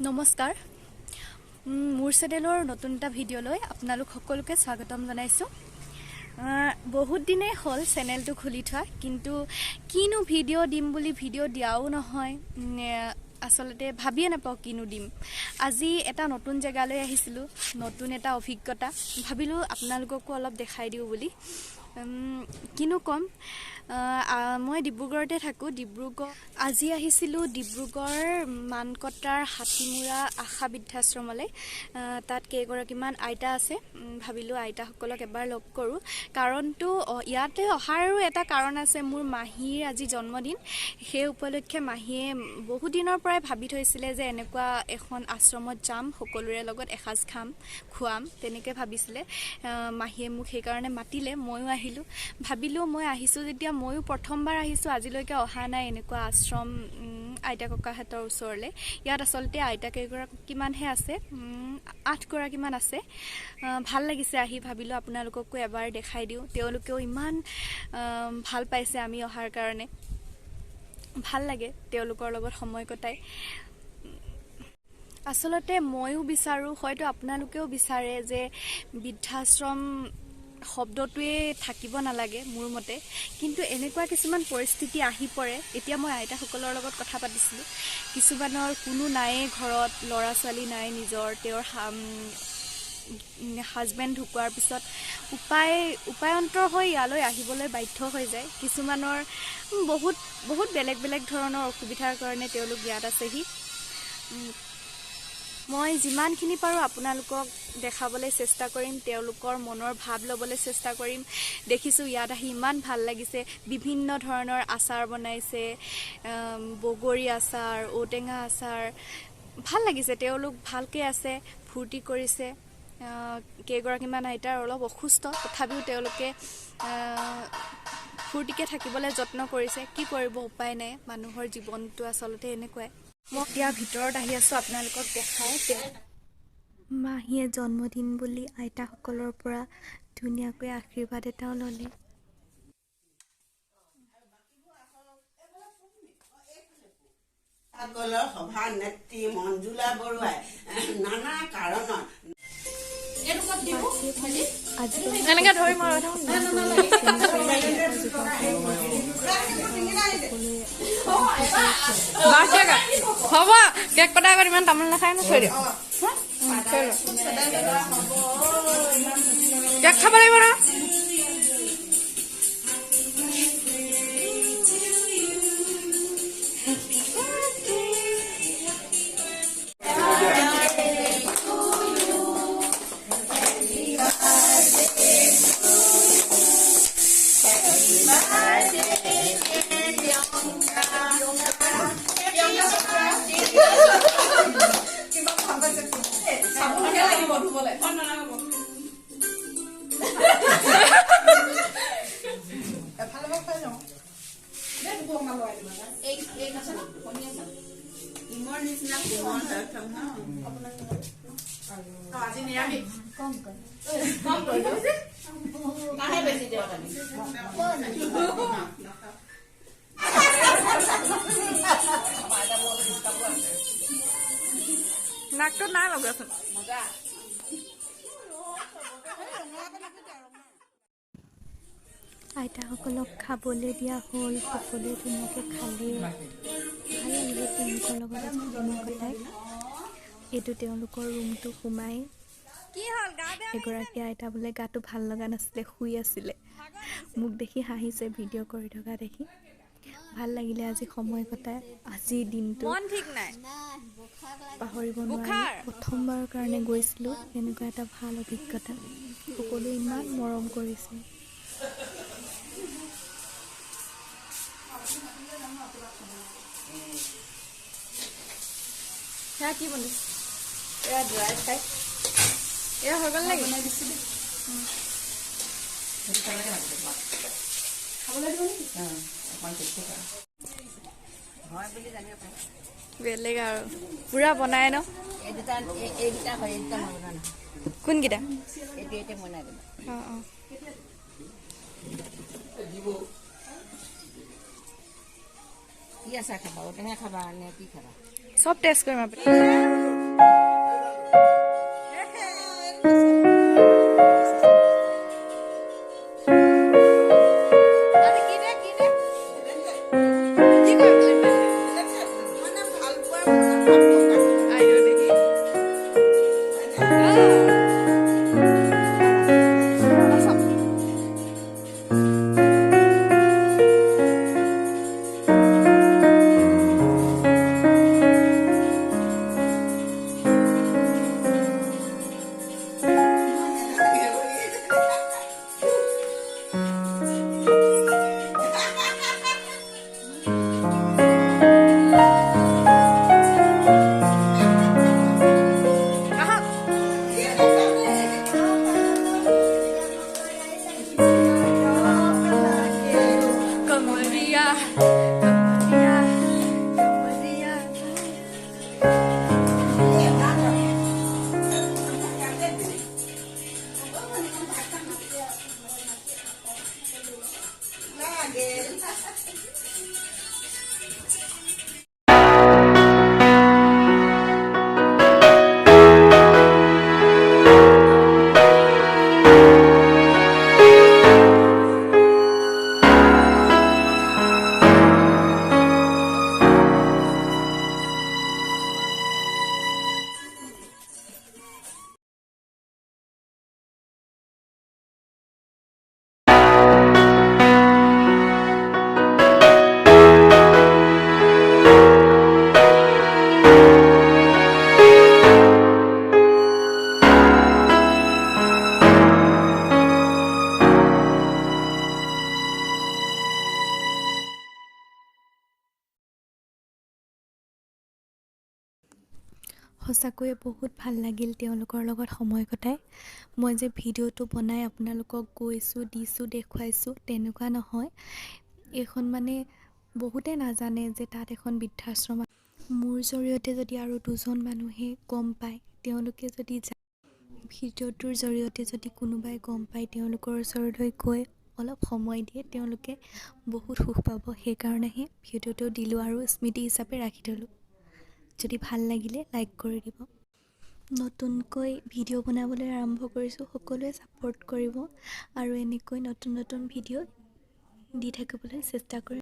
নমস্কাৰ মোৰ চেনেলৰ নতুন এটা ভিডিঅ'লৈ আপোনালোক সকলোকে স্বাগতম জনাইছো। বহুত দিনে হ'ল চেনেলটো খুলি থোৱা, কিন্তু কিনো ভিডিঅ' দিম বুলি ভিডিঅ' দিয়াও নহয়, আসলতে ভাবিয়ে নাপাওঁ কিনো দিম। আজি এটা নতুন জেগালৈ আহিছিলোঁ, নতুন এটা অভিজ্ঞতা, ভাবিলোঁ আপোনালোককো অলপ দেখাই দিওঁ বুলি। কিনো কম, মই ডিব্ৰুগড়তে থাকোঁ। আজি আহিছিলোঁ ডিব্ৰুগড় মানকটাৰ হাতীমূৰা আশা বৃদ্ধাশ্ৰমলৈ। তাত কেইগৰাকীমান আইতা আছে, ভাবিলোঁ আইতাসকলক এবাৰ লগ কৰোঁ। কাৰণটো ইয়াতে অহাৰো এটা কাৰণ আছে। মোৰ মাহীৰ আজি জন্মদিন, সেই উপলক্ষে মাহীয়ে বহুত দিনৰ পৰাই ভাবি থৈছিলে যে এনেকুৱা এখন আশ্ৰমত যাম, সকলোৰে লগত এসাঁজ খুৱাম তেনেকৈ ভাবিছিলে। মাহীয়ে মোক সেইকাৰণে মাতিলে, ময়ো আহিলোঁ। ভাবিলোঁ মই আহিছোঁ যেতিয়া ময়ো প্ৰথমবাৰ আহিছোঁ, আজিলৈকে অহা নাই এনেকুৱা আশ্ৰম আইতা ককাহঁতৰ ওচৰলৈ। ইয়াত আচলতে আইতা কেইগৰাকীমানহে আছে, 8 গৰাকীমান আছে। ভাল লাগিছে আহি, ভাবিলোঁ আপোনালোককো এবাৰ দেখাই দিওঁ। তেওঁলোকেও ইমান ভাল পাইছে আমি অহাৰ কাৰণে। ভাল লাগে তেওঁলোকৰ লগত সময় কটাই। আচলতে ময়ো বিচাৰোঁ, হয়তো আপোনালোকেও বিচাৰে যে বৃদ্ধাশ্ৰম শব্দটোৱে থাকিব নালাগে মোৰ মতে, কিন্তু এনেকুৱা কিছুমান পৰিস্থিতি আহি পৰে। এতিয়া মই আইতাসকলৰ লগত কথা পাতিছিলোঁ, কিছুমানৰ কোনো নায়েই ঘৰত, ল'ৰা ছোৱালী নাই নিজৰ, তেওঁৰ হাজবেণ্ড ঢুকোৱাৰ পিছত উপায়ন্তৰ হৈ ইয়ালৈ আহিবলৈ বাধ্য হৈ যায়। কিছুমানৰ বহুত বেলেগ বেলেগ ধৰণৰ অসুবিধাৰ কাৰণে তেওঁলোক ইয়াত আছেহি। মই যিমানখিনি পাৰোঁ আপোনালোকক দেখাবলৈ চেষ্টা কৰিম, তেওঁলোকৰ মনৰ ভাৱ ল'বলৈ চেষ্টা কৰিম। দেখিছোঁ ইয়াত আহি ইমান ভাল লাগিছে, বিভিন্ন ধৰণৰ আচাৰ বনাইছে, বগৰী আচাৰ, ঔটেঙা আচাৰ, ভাল লাগিছে। তেওঁলোক ভালকৈ আছে, ফূৰ্তি কৰিছে। কেইগৰাকীমান আইতাৰ অলপ অসুস্থ, তথাপিও তেওঁলোকে ফূৰ্তিকৈ থাকিবলৈ যত্ন কৰিছে। কি কৰিব, উপায় নাই, মানুহৰ জীৱনটো আচলতে এনেকুৱাই। মই এতিয়া ভিতৰত আহি আছোঁ আপোনালোকক দেখাই। মাহীয়ে জন্মদিন বুলি আইতাসকলৰ পৰা ধুনীয়াকৈ আশীৰ্বাদ এটাও ল'লে। সকলৰ সভাৰ নেত্ৰী মঞ্জুলা বৰুৱাই নানা কাৰণত এনেকৈ ধৰি মই হ'ব, কেক কটাৰ আগত ইমান তামোল নাখায় ন, থৈ দিয়ক। কেক খাব লাগিব ন। নাকটো নাই লগাচোন। আইতাসকলক খাবলৈ দিয়া হ'ল, সকলোৱে ধুনীয়াকৈ খালে। ভাল লাগিলে তেওঁলোকৰ লগত আজি সময় কটাই। এইটো তেওঁলোকৰ ৰুমটো সোমাই। এগৰাকী আইতা বোলে গাটো ভাল লগা নাছিলে, শুই আছিলে। মোক দেখি হাঁহিছে ভিডিঅ' কৰি থকা দেখি। ভাল লাগিলে আজি সময় কটাই। আজিৰ দিনটো পাহৰিব নোৱাৰি। প্ৰথমবাৰৰ কাৰণে গৈছিলোঁ, এনেকুৱা এটা ভাল অভিজ্ঞতা। সকলোৱে ইমান মৰম কৰিছে। কি বনাইছে? এয়া ড্ৰাই ফ্ৰাই, এয়া হৈ গ'ল নেকি? বেলেগ আৰু পুৰা বনাই ন। কোনকেইটা? কি আচাৰ খাবা, ঔটেঙা খাবা নে কি খাবা? সব টেষ্ট কৰিম আপুনি। সঁচাকৈয়ে বহুত ভাল লাগিল তেওঁলোকৰ লগত সময় কটাই। মই যে ভিডিঅ'টো বনাই আপোনালোকক গৈছোঁ, দিছোঁ, দেখুৱাইছোঁ তেনেকুৱা নহয়। এইখন মানে বহুতে নাজানে যে তাত এখন বৃদ্ধাশ্ৰম আছে। মোৰ জৰিয়তে যদি আৰু দুজন মানুহে গম পায়, তেওঁলোকে যদি ভিডিঅ'টোৰ জৰিয়তে যদি কোনোবাই গম পায়, তেওঁলোকৰ ওচৰলৈ গৈ অলপ সময় দিয়ে, তেওঁলোকে বহুত সুখ পাব। সেইকাৰণেহে ভিডিঅ'টো দিলোঁ আৰু স্মৃতি হিচাপে ৰাখি থ'লোঁ। যদি ভাল লাগিলে লাইক কৰি দিব। নতুনকৈ ভিডিঅ' বনাবলৈ আৰম্ভ কৰিছোঁ, সকলোৱে ছাপোৰ্ট কৰিব আৰু এনেকৈ নতুন নতুন ভিডিঅ' দি থাকিবলৈ চেষ্টা কৰিম।